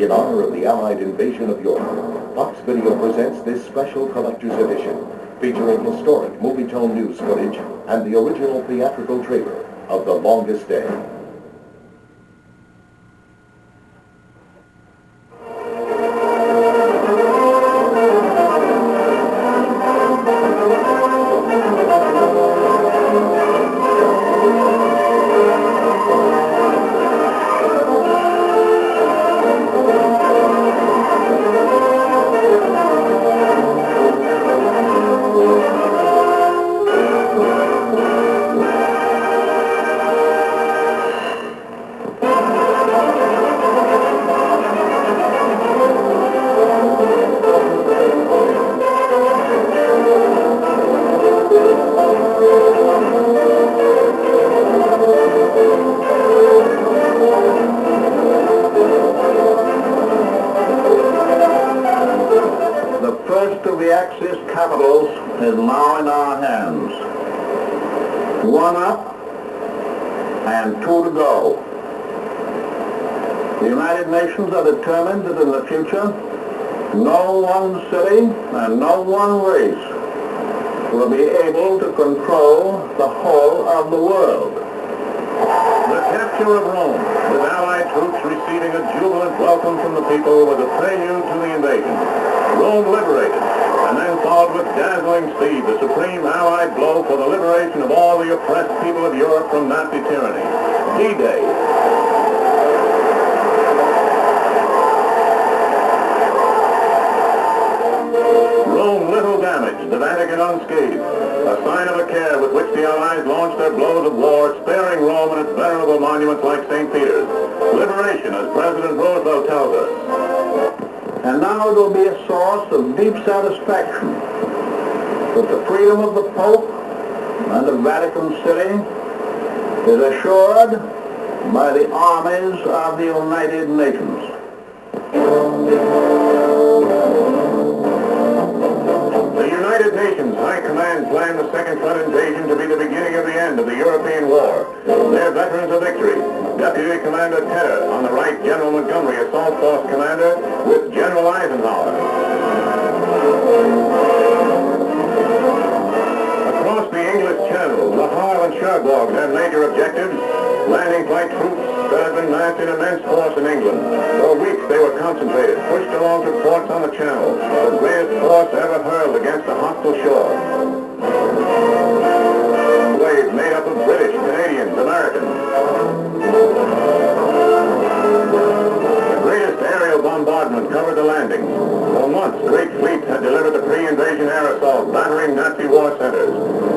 In honor of the Allied invasion of Europe, Fox Video presents this special collector's edition, featuring historic Movietone news footage and the original theatrical trailer of The Longest Day. Capitals is now in our hands. One up and two to go. The United Nations are determined that in the future, no one city and no one race will be able to control the whole of the world. The capture of Rome, with Allied troops receiving a jubilant welcome from the people, was a prelude to the invasion. Rome liberated, and then followed with dazzling speed the supreme Allied blow for the liberation of all the oppressed people of Europe from Nazi tyranny. D-Day. Rome little damaged, the Vatican unscathed, a sign of a care with which the Allies launched their blows of war, sparing Rome and its venerable monuments like St. Peter's. Liberation, as President Roosevelt tells us. And now it will be a source of deep satisfaction that the freedom of the Pope and of Vatican City is assured by the armies of the United Nations. The United Nations High Command planned the Second Front invasion to be the beginning of the end of the European War. Their veterans of victory, Deputy Commander Tedder, on the right General Montgomery, Assault Force Commander, with General Eisenhower. Across the English Channel, the Hull and Cherbourg had major objectives. Landing flight troops that had been massed in immense force in England. For weeks they were concentrated, pushed along to ports on the Channel, the greatest force ever hurled against a hostile shore. Waves made up of British, Canadians, Americans. The greatest aerial bombardment covered the landings. For months, great fleets had delivered the pre-invasion air assault, battering Nazi war centers.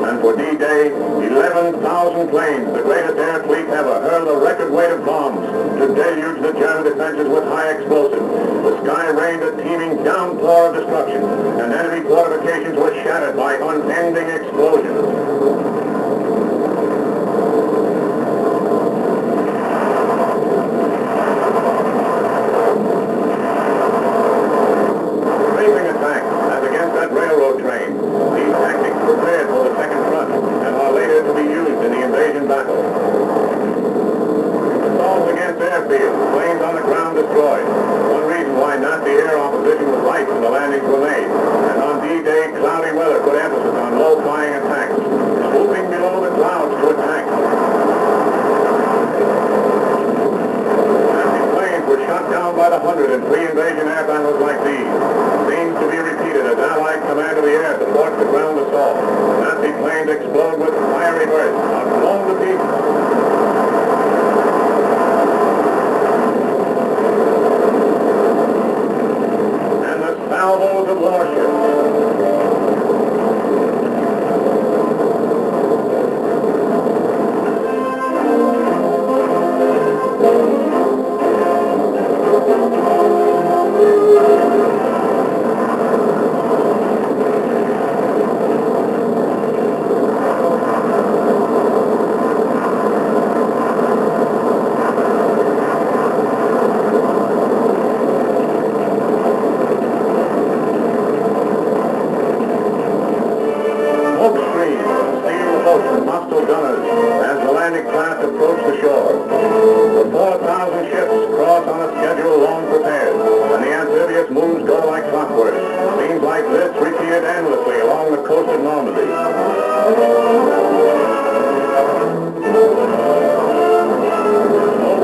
And for D-Day, 11,000 planes, the greatest air fleet ever, hurled a record weight of bombs to deluge the German defenses with high explosives. The sky rained a teeming downpour of destruction, and enemy fortifications were shattered by unending explosions. Railroad train. These tactics prepared for the Second Front and are later to be used in the invasion battle. Assaults against airfields, planes on the ground destroyed. One reason why Nazi air opposition was rife when the landings were made. And on D-Day, cloudy weather put emphasis on low-flying attacks, swooping below the clouds to attack. Nazi planes were shot down by the hundred in pre-invasion air battles like these. Seems to be repeated as Allied command of the air supports the ground assault. Nazi planes explode with fiery bursts, are blown to pieces. And the salvos of warships. Smoke screens, steel hooks and hostile gunners as the landing craft approach the shore. The 4,000 ships cross on a schedule long prepared, and the amphibious moves go like clockwork. Scenes like this repeated endlessly along the coast of Normandy.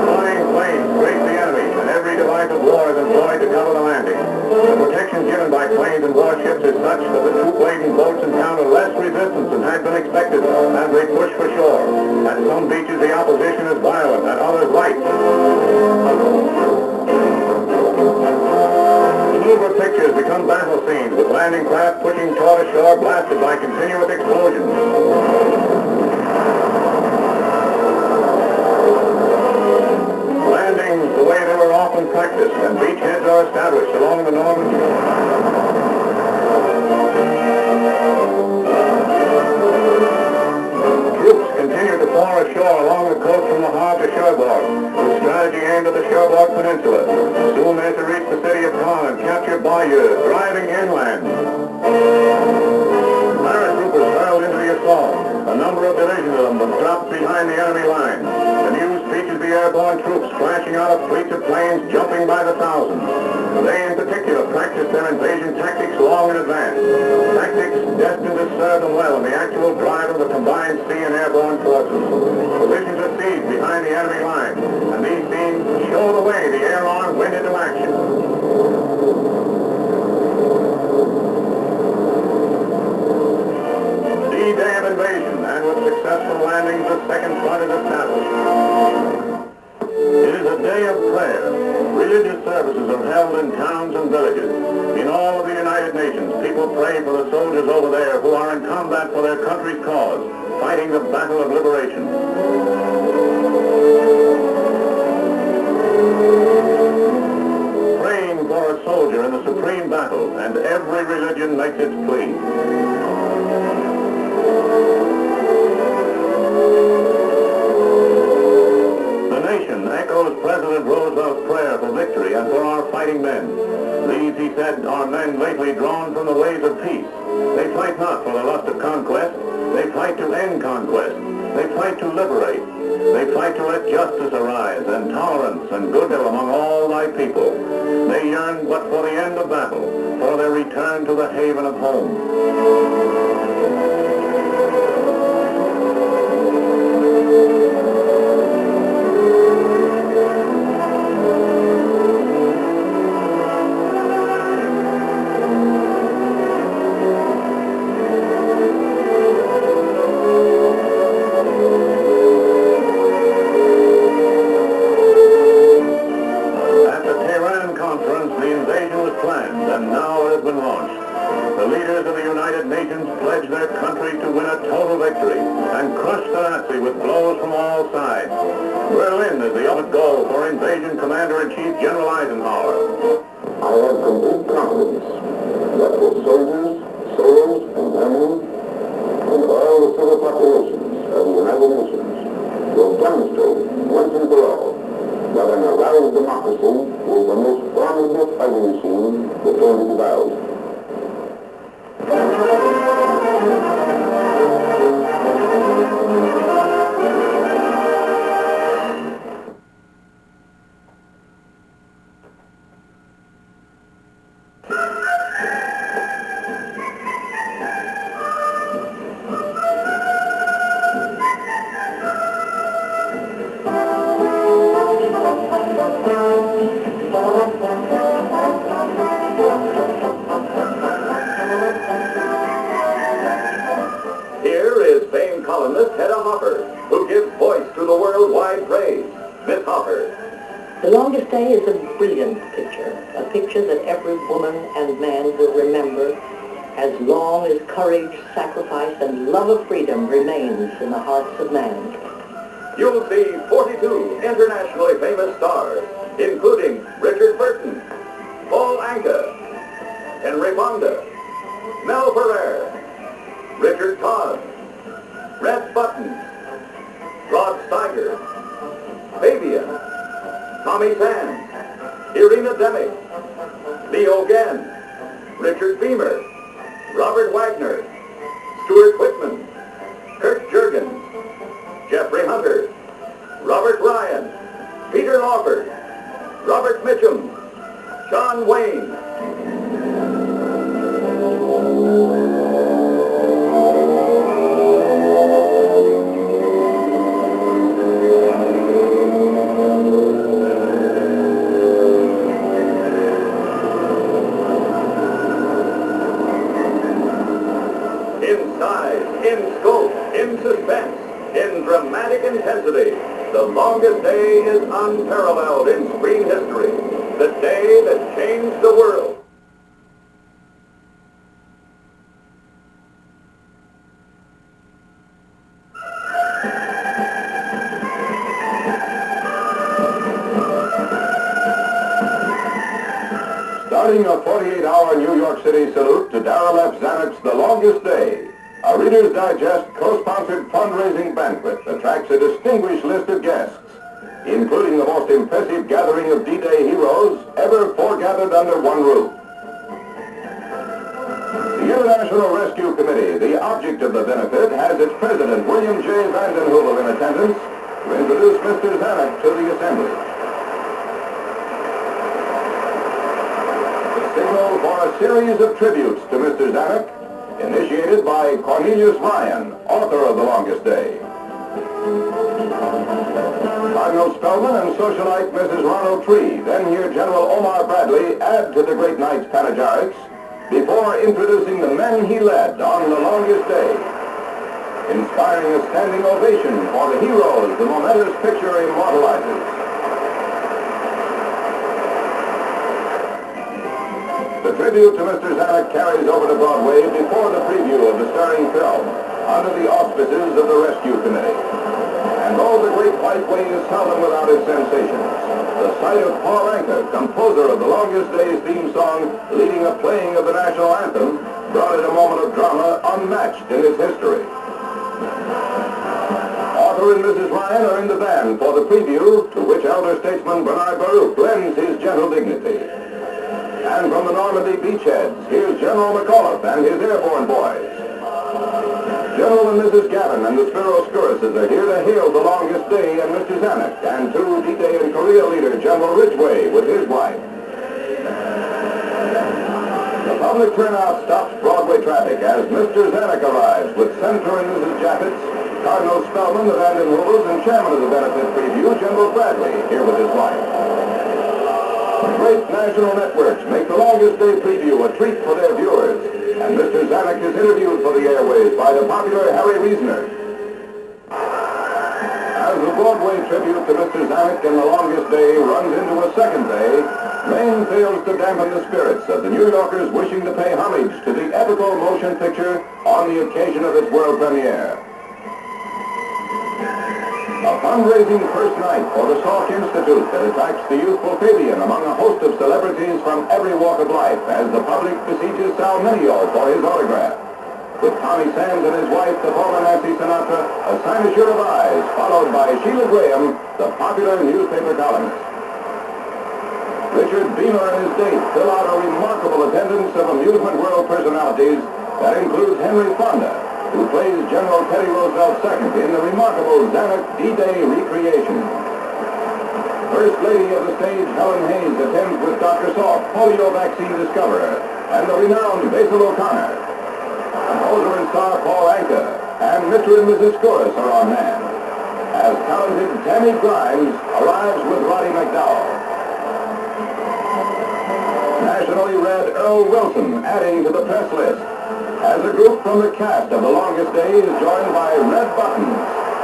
Flying planes graze the enemy, and every device of war is employed to cover the landing. The protection given by planes and warships is such that the troop-laden boats encounter less resistance than had been expected as they push for shore. At some beaches, the opposition is violent, at others light. Maneuver pictures become battle scenes, with landing craft pushing toward a shore blasted by continuous explosions. Landings the way they were often practiced, and beachheads are established along the Normandy. Troops continue to pour ashore along the coast from the harbor to Cherbourg, with strategy aimed at the Cherbourg Peninsula. Soon they're to reach the city of Caen and capture Bayeux, driving inland. Paratroopers hurled into the assault. A number of divisions of them were dropped behind the enemy line. The news features the airborne troops flashing out of fleets of planes jumping by the thousands. They in particular practiced their invasion tactics long in advance. Tactics destined to serve them well in the actual drive of the combined sea and airborne forces. Positions are seized behind the enemy line, and these scenes show the way the air arm went into action. D-Day of invasion, and with successful landings, the second front is established. It is a day of prayer. Religious services are held in towns and villages. In all of the United Nations, people pray for the soldiers over there who are in combat for their country's cause, fighting the battle of liberation. Praying for a soldier in the supreme battle, and every religion makes its plea. Echoes President Roosevelt's prayer for victory and for our fighting men. These, he said, are men lately drawn from the ways of peace. They fight not for the lust of conquest. They fight to end conquest. They fight to liberate. They fight to let justice arise and tolerance and goodwill among all thy people. They yearn but for the end of battle, for their return to the haven of home. The Longest Day is a brilliant picture, a picture that every woman and man will remember as long as courage, sacrifice, and love of freedom remains in the hearts of man. You'll see 42 internationally famous stars, including Richard Burton, Paul Anka, Henry Fonda, Mel Ferrer, Richard Todd, Red Buttons, Rod Steiger, Fabian, Tommy Sands, Irina Demick, Leo Genn, Richard Beamer, Robert Wagner, Stuart Whitman, Kurt Jurgens, Jeffrey Hunter, John Wayne. In size, in scope, in suspense, in dramatic intensity, The Longest Day is unparalleled in screen history. The day that changed the world. Starting a 48-hour New York City salute to Darryl F. Zanuck's The Longest Day, a Reader's Digest co-sponsored fundraising banquet attracts a distinguished list of guests, including the most impressive gathering of D-Day heroes ever foregathered under one roof. The International Rescue Committee, the object of the benefit, has its president, William J. Vanden Heuvel, in attendance to introduce Mr. Zanuck to the assembly. The signal for a series of tributes to Mr. Zanuck, initiated by Cornelius Ryan, author of The Longest Day. Cardinal Spellman and socialite Mrs. Ronald Tree then hear General Omar Bradley add to the great night's panegyrics before introducing the men he led on The Longest Day, inspiring a standing ovation for the heroes the momentous picture immortalizes. The tribute to Mr. Zanuck carries over to Broadway before the preview of the starring film, under the auspices of the Rescue Committee. And though the Great White Way is seldom without its sensations, the sight of Paul Anka, composer of The Longest Day's theme song, leading a playing of the national anthem, brought it a moment of drama unmatched in its history. Arthur and Mrs. Ryan are in the band for the preview, to which elder statesman Bernard Baruch lends his gentle dignity. And from the Normandy beachheads, here's General McAuliffe and his airborne boys. General and Mrs. Gavin and the Spiroskourouses are here to hail The Longest Day and Mr. Zanuck, and two D-Day and Korea leader, General Ridgway, with his wife. The public turnout stops Broadway traffic as Mr. Zanuck arrives with Senator and Mrs. Jaffets, Cardinal Spellman, the Vanden Heuvels, and chairman of the benefit preview, General Bradley, here with his wife. Great national networks make The Longest Day preview a treat for their viewers, and Mr. Zanuck is interviewed for the airways by the popular Harry Reasoner. As the Broadway tribute to Mr. Zanuck and The Longest Day runs into a second day, rain fails to dampen the spirits of the New Yorkers wishing to pay homage to the epical motion picture on the occasion of its world premiere. A fundraising first night for the Salk Institute that attracts the youthful Fabian among a host of celebrities from every walk of life as the public besieges Sal Mineo for his autograph. With Tommy Sands and his wife, the former Nancy Sinatra, a cynosure of eyes, followed by Sheila Graham, the popular newspaper columnist. Richard Beamer and his date fill out a remarkable attendance of amusement world personalities that includes Henry Fonda, who plays General Teddy Roosevelt II in the remarkable Zanuck D-Day recreation. First Lady of the stage, Helen Hayes, attends with Dr. Salk, polio vaccine discoverer, and the renowned Basil O'Connor. Composer and star Paul Anka and Mr. and Mrs. Skourouses are on hand, as talented Tammy Grimes arrives with Roddy McDowell. Nationally read Earl Wilson adding to the press list, as a group from the cast of The Longest Day is joined by Red Buttons,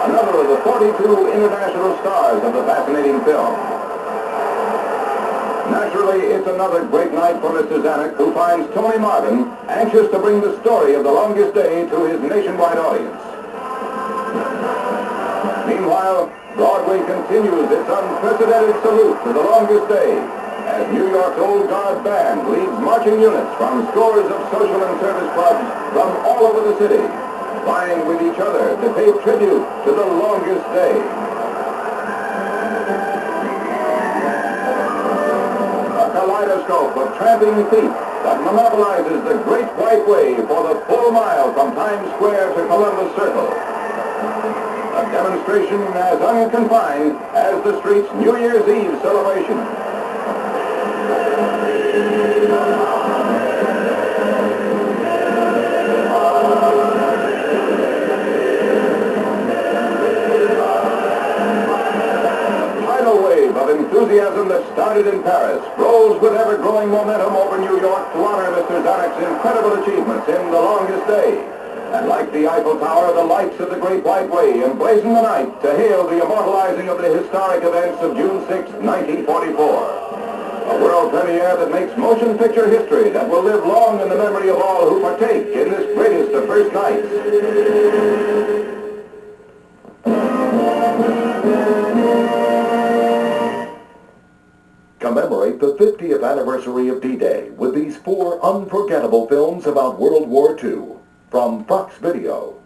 another of the 42 international stars of the fascinating film. Naturally, it's another great night for Mr. Zanuck, who finds Tony Marvin anxious to bring the story of The Longest Day to his nationwide audience. Meanwhile, Broadway continues its unprecedented salute to The Longest Day, as New York's Old Guard Band leads marching units from scores of social and service clubs from all over the city, vying with each other to pay tribute to The Longest Day. A kaleidoscope of tramping feet that monopolizes the Great White Way for the full mile from Times Square to Columbus Circle. A demonstration as unconfined as the street's New Year's Eve celebration. Enthusiasm that started in Paris grows with ever-growing momentum over New York to honor Mr. Zanuck's incredible achievements in The Longest Day. And like the Eiffel Tower, the lights of the Great White Way emblazon the night to hail the immortalizing of the historic events of June 6, 1944. A world premiere that makes motion picture history that will live long in the memory of all who partake in this greatest of first nights. Commemorate the 50th anniversary of D-Day with these 4 unforgettable films about World War II from Fox Video.